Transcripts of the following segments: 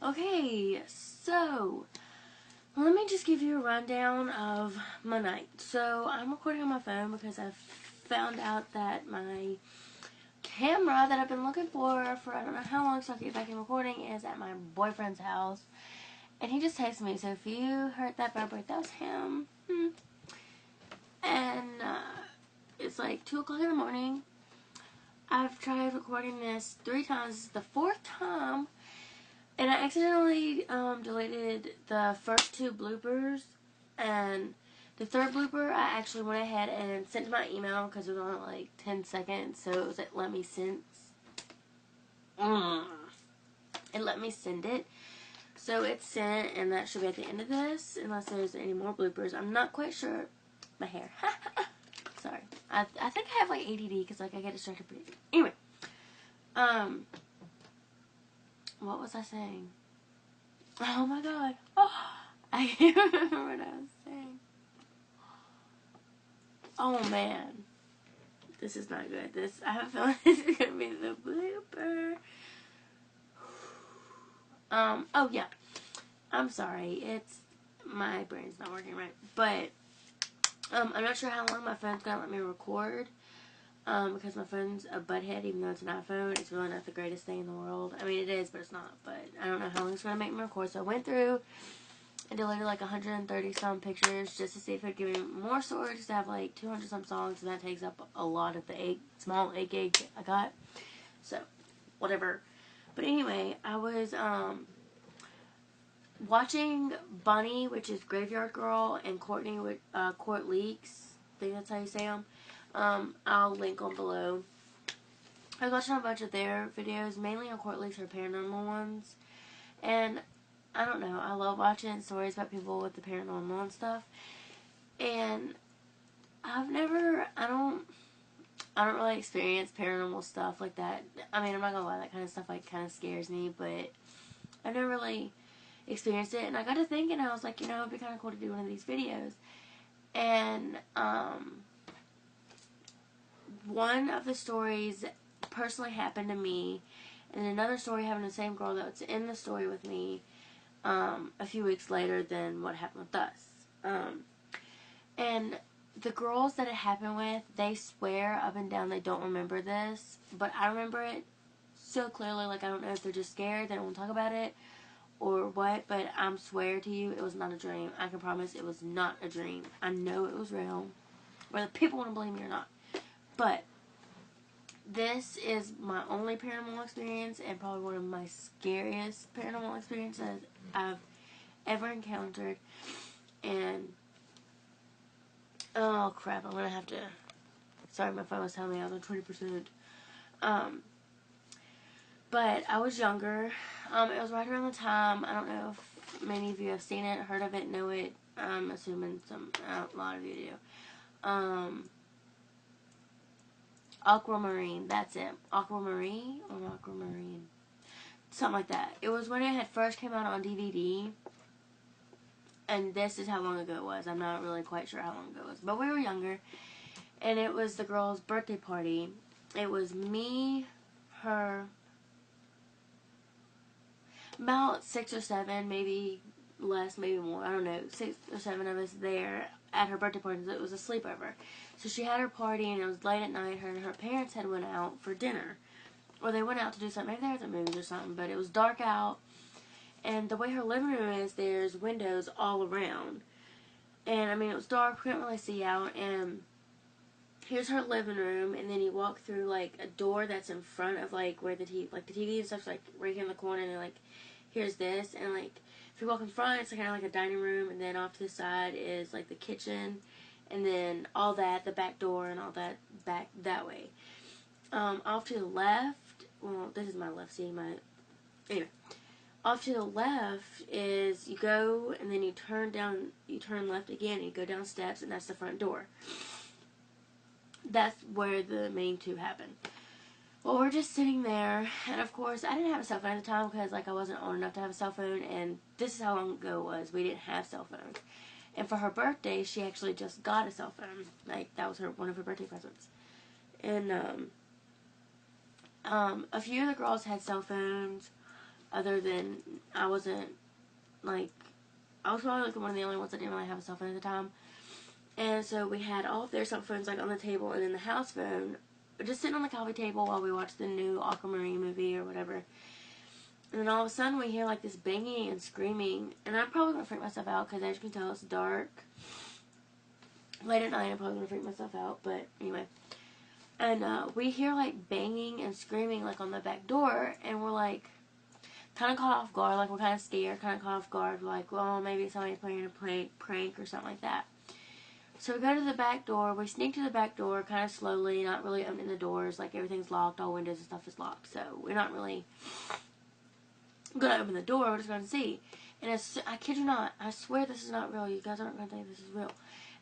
Okay, so let me just give you a rundown of my night. So I'm recording on my phone because I've found out that my camera that I've been looking for I don't know how long, so I get back in recording, is at my boyfriend's house. And he just texted me, so if you heard that vibrate, that was him. And it's like 2 o'clock in the morning. I've tried recording this 3 times. This is the 4th time. And I accidentally deleted the first 2 bloopers. And the 3rd blooper, I actually went ahead and sent to my email because it was on like 10 seconds. So it was like, let me send. It let me send it. So it's sent, and that should be at the end of this, unless there's any more bloopers. I'm not quite sure. My hair. Sorry. I think I have like ADD because like I get distracted pretty easily. Anyway. What was I saying? Oh my god. Oh, I can't remember what I was saying. Oh man. This is not good. I have a feeling this is going to be the blooper. Oh yeah. I'm sorry. My brain's not working right. But, I'm not sure how long my phone's going to let me record. Because my phone's a butthead, even though it's an iPhone. It's really not the greatest thing in the world. I mean, it is, but it's not. But I don't know how long it's going to make me record. So I went through and deleted like 130 some pictures just to see if it would give me more storage to have like 200 some songs. And that takes up a lot of the small 8 gig I got. So, whatever. But anyway, I was, watching Bunny, which is Graveyard Girl, and Courtney with Court Leaks. I think that's how you say them. I'll link them below. I was watching a bunch of their videos, mainly on Court Leaks, her paranormal ones. And I don't know, I love watching stories about people with the paranormal and stuff. And I don't really experience paranormal stuff like that. I mean, I'm not gonna lie, that kind of stuff like kind of scares me, but I've never really experienced it. And I got to thinking, I was like, it'd be kind of cool to do one of these videos. And one of the stories personally happened to me, and another story happened to the same girl that's in the story with me a few weeks later than what happened with us. And the girls that it happened with, they swear up and down they don't remember this, but I remember it so clearly. Like, I don't know if they're just scared, they don't want to talk about it, or what, but I swear to you, it was not a dream. I can promise it was not a dream. I know it was real, whether people want to believe me or not. But this is my only paranormal experience, and probably one of my scariest paranormal experiences I've ever encountered. And oh crap, I'm gonna have to. Sorry, my phone was telling me I was on 20%. But I was younger. It was right around the time, I don't know if many of you have seen it, heard of it, know it. I'm assuming a lot of you do. Aquamarine, that's it. Aquamarine or Aquamarine? Something like that. It was when it had first came out on DVD. And this is how long ago it was. I'm not really quite sure how long ago it was. But we were younger. And it was the girl's birthday party. It was me, her, about 6 or 7, maybe less, maybe more. I don't know. 6 or 7 of us there at her birthday party. It was a sleepover. So she had her party, and it was late at night. Her and her parents had went out for dinner. Or they went out to do something. Maybe they were at the movies or something. But it was dark out. And the way her living room is, there's windows all around. And, I mean, it was dark. We couldn't really see out. And here's her living room. And then you walk through, like, a door that's in front of, like, where the TV and stuff's, like, right here in the corner. And, like, here's this. And, like, if you walk in front, it's kind of like a dining room. And then off to the side is, like, the kitchen. And then all that, the back door and all that back that way. Off to the left, well, this is my left, see, anyway. Off to the left is, you go, and then you turn left again, and you go down steps, and that's the front door. That's where the main 2 happen. Well, we're just sitting there, and of course, I didn't have a cell phone at the time, because, like, I wasn't old enough to have a cell phone, and this is how long ago it was. We didn't have cell phones. And for her birthday, she actually just got a cell phone. Like, that was one of her birthday presents. And, a few of the girls had cell phones. other than I wasn't, like, I was probably like one of the only ones that didn't really have a cell phone at the time. And so we had all of their cell phones like on the table, and then the house phone just sitting on the coffee table while we watched the new Aquamarine movie or whatever. And then all of a sudden we hear like this banging and screaming, and I'm probably gonna freak myself out because as you can tell it's dark. Late at night I'm probably gonna freak myself out, but anyway. And we hear like banging and screaming like on the back door, and we're like kind of caught off guard, like we're kind of scared, kind of caught off guard, like, well, maybe somebody's playing a prank or something like that. So we go to the back door, we sneak to the back door kind of slowly, not really opening the doors, like everything's locked, all windows and stuff is locked, so we're not really going to open the door, we're just going to see. And I kid you not, I swear this is not real, you guys aren't going to think this is real.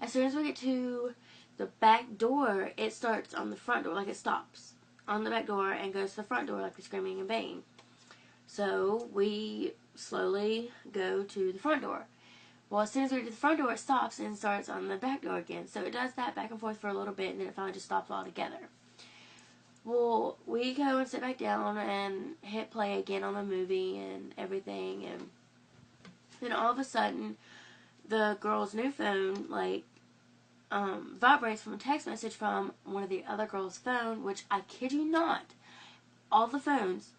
As soon as we get to the back door, it starts on the front door, like it stops on the back door and goes to the front door, like the screaming and banging. So we slowly go to the front door. Well, as soon as we get to the front door, it stops and starts on the back door again. So it does that back and forth for a little bit, and then it finally just stops altogether. Well, we go and sit back down and hit play again on the movie and everything, and then all of a sudden, the girl's new phone, like, vibrates from a text message from one of the other girls' phone, which I kid you not, all the phones,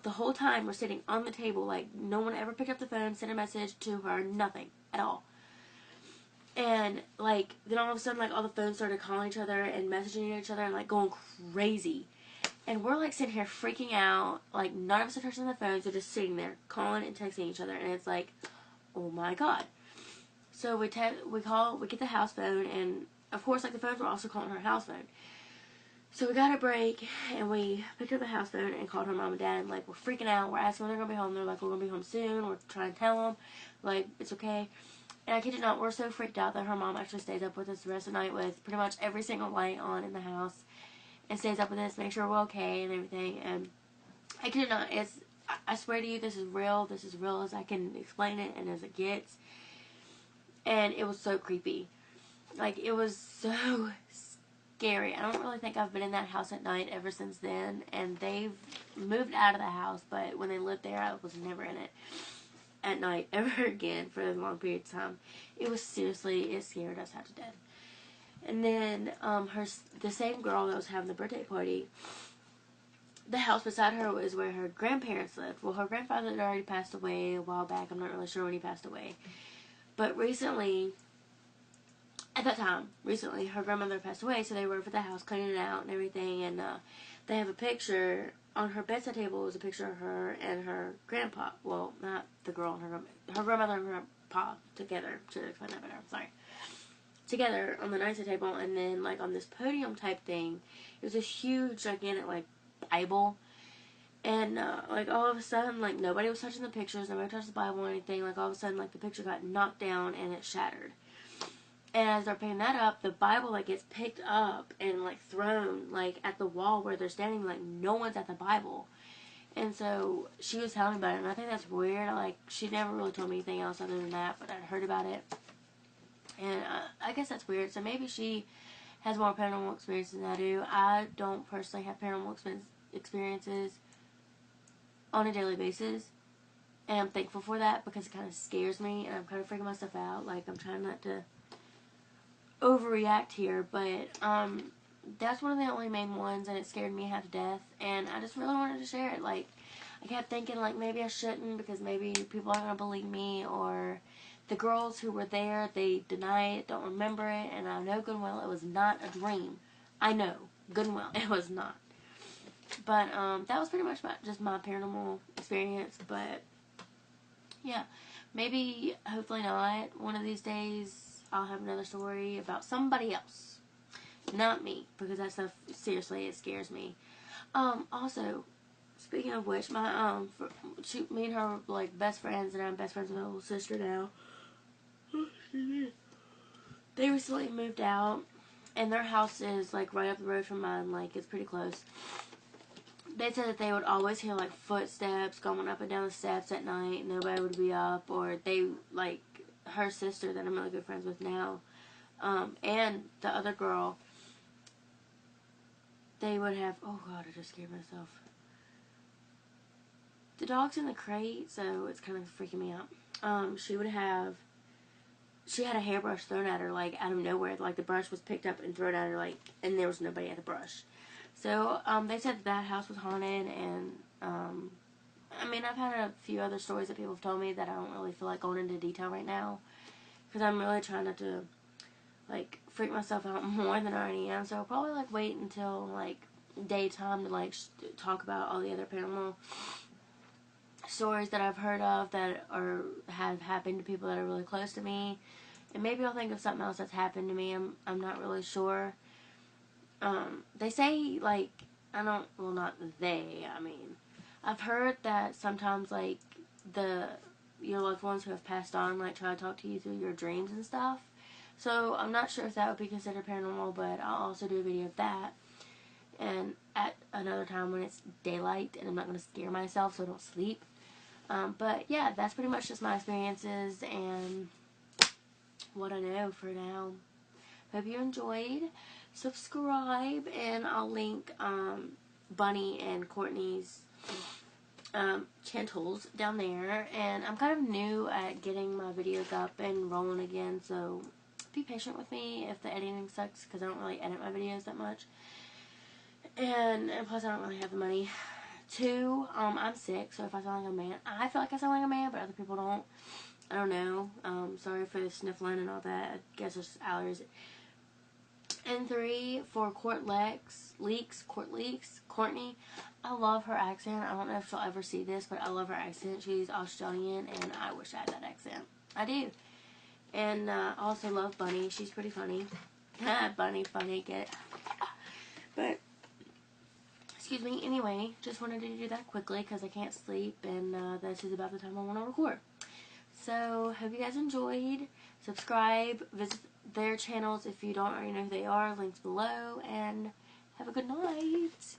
the whole time were sitting on the table, like, no one ever picked up the phone, sent a message to her, nothing at all. And, like, then all of a sudden, like, all the phones started calling each other and messaging each other and, like, going crazy. And we're, like, sitting here freaking out. Like, none of us are touching the phones. They're just sitting there calling and texting each other. And it's like, oh, my God. So we get the house phone. And, of course, like, the phones were also calling her house phone. So we got a break, and we picked up the house phone and called her mom and dad. And, like, we're freaking out. We're asking when they're going to be home. They're like, we're going to be home soon. We're trying to tell them. Like, it's okay. And I kid you not, we're so freaked out that her mom actually stays up with us the rest of the night with pretty much every single light on in the house. And stays up with us, make sure we're okay and everything. And I kid you not, I swear to you, this is real. This is real as I can explain it and as it gets. And it was so creepy. Like, it was so scary. I don't really think I've been in that house at night ever since then. And they've moved out of the house, but when they lived there, I was never in it at night ever again for a long period of time. It was seriously, it scared us half to death. And then the same girl that was having the birthday party, the house beside her was where her grandparents lived. Well, her grandfather had already passed away a while back. I'm not really sure when he passed away. But recently, at that time, her grandmother passed away, so they were over the house cleaning it out and everything. And they have a picture on her bedside table. Was a picture of her and her grandpa. Well, not the girl and her grandmother and her grandpa together. Should explain that better. I'm sorry. Together on the night table, and then like on this podium type thing, it was a huge, gigantic like Bible, and like all of a sudden, like nobody was touching the pictures, nobody touched the Bible or anything. Like all of a sudden, like the picture got knocked down and it shattered. And as they're picking that up, the Bible like gets picked up and like thrown like at the wall where they're standing. Like no one's at the Bible. And so she was telling me about it, and I think that's weird. Like she never really told me anything else other than that, but I'd heard about it. And I guess that's weird. So maybe she has more paranormal experiences than I do. I don't personally have paranormal experiences on a daily basis. And I'm thankful for that because it kind of scares me. And I'm kind of freaking myself out. Like, I'm trying not to overreact here. But that's one of the only main ones. And it scared me half to death. And I just really wanted to share it. Like, I kept thinking, like, maybe I shouldn't because maybe people aren't going to believe me, or the girls who were there, they deny it, don't remember it, and I know good and well it was not a dream. I know good and well it was not. But that was pretty much just my paranormal experience. But yeah, maybe, hopefully not, one of these days I'll have another story about somebody else, not me, because that stuff, seriously, it scares me. Also, speaking of which, my me and her were like best friends, and I'm best friends with my little sister now. They recently moved out, and their house is like right up the road from mine. Like, it's pretty close. They said that they would always hear like footsteps going up and down the steps at night. Nobody would be up, or they, like, her sister that I'm really good friends with now, and the other girl, they would have, oh God, I just scared myself. The dog's in the crate, so it's kind of freaking me out. She had a hairbrush thrown at her, like, out of nowhere. Like, the brush was picked up and thrown at her, like, and there was nobody at the brush. So, they said that house was haunted, and, I mean, I've had a few other stories that people have told me that I don't really feel like going into detail right now. Because I'm really trying not to, like, freak myself out more than I already am. So I'll probably, like, wait until, like, daytime to, like, talk about all the other paranormal stories that I've heard of that have happened to people that are really close to me. And maybe I'll think of something else that's happened to me. I'm not really sure. They say, like, not they, I mean, I've heard that sometimes, like, your loved ones who have passed on, like, try to talk to you through your dreams and stuff. So I'm not sure if that would be considered paranormal, but I'll also do a video of that. And at another time when it's daylight and I'm not going to scare myself so I don't sleep. But yeah, that's pretty much just my experiences and what I know for now. Hope you enjoyed. Subscribe, and I'll link Bunny and Courtney's channels down there. And I'm kind of new at getting my videos up and rolling again, so be patient with me if the editing sucks, because I don't really edit my videos that much. And plus, I don't really have the money. 2, I'm sick, so if I sound like a man, I feel like I sound like a man, but other people don't. I don't know. Sorry for the sniffling and all that. I guess it's allergies. And 3, for Courtney, I love her accent. I don't know if she'll ever see this, but I love her accent. She's Australian, and I wish I had that accent. I do. And I also love Bunny. She's pretty funny. Bunny, funny, get it? But, excuse me, anyway, just wanted to do that quickly because I can't sleep, and this is about the time I want to record. So, hope you guys enjoyed. Subscribe, visit their channels if you don't already know who they are. Links below, and have a good night.